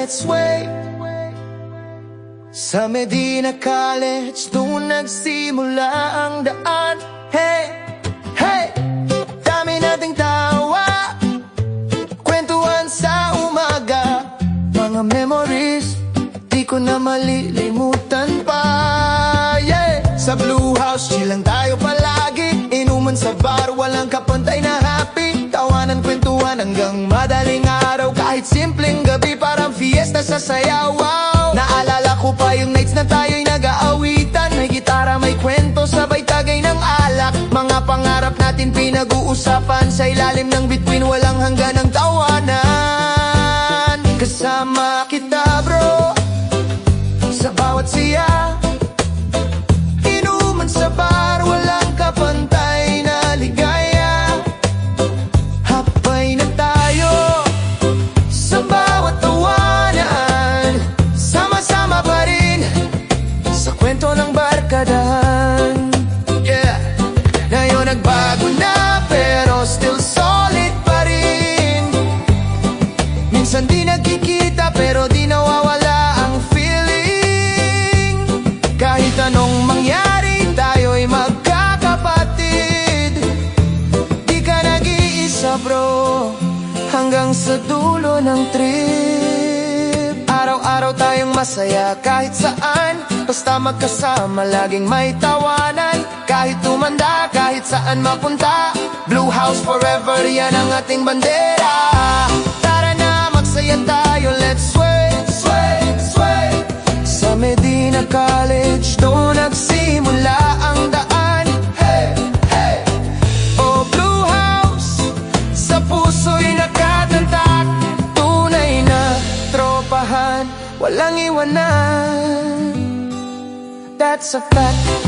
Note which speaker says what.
Speaker 1: let's wait. Sa Medina College, doon nagsimula ang daan. Hey, hey, dami nating tawa, kwentuhan sa umaga, mga memories di ko na malilimutan pa. Yeah, sa Blue House, chill lang tayo palagi, inuman sa bar, walang kapantay na happy, tawanan, kwentuhan hanggang madaling araw. Kahit simpleng gabi, parang fiesta sa sayaw. Wow, naalala ko pa yung nights na tayo'y nag-aawitan, may gitara, may kwento, sabay tagay ng alak. Mga pangarap natin pinag-uusapan, sa ilalim ng bituin walang hanggan ng tawanan. Kasama kita bro, sa bawat siya, inuman sa bar, walang kapantay na ligaya. Hapay na tayo sa bawat tawanan, sama-sama pa rin sa kwento ng barkadahan. Yeah, ngayon nagbago na pero still solid pa rin. Minsan di nagkikita pero di nawawala ang feeling. Kahit anong mangyari, tayo'y magkakapatid. Di ka nag-iisa bro, hanggang sa dulo ng trip. Araw-araw tayong masaya kahit saan, basta magkasama laging may tawanan. Kahit tumanda, kahit saan mapunta, Blue House forever, yan ang ating bandera. Tara na, magsaya tayo, let's sway, sway, sway. Sa Medina College, doon nagsimula ang daan. Hey, hey, oh Blue House, sa puso'y nakatantak, tunay na tropahan, walang iwanan. That's a fact.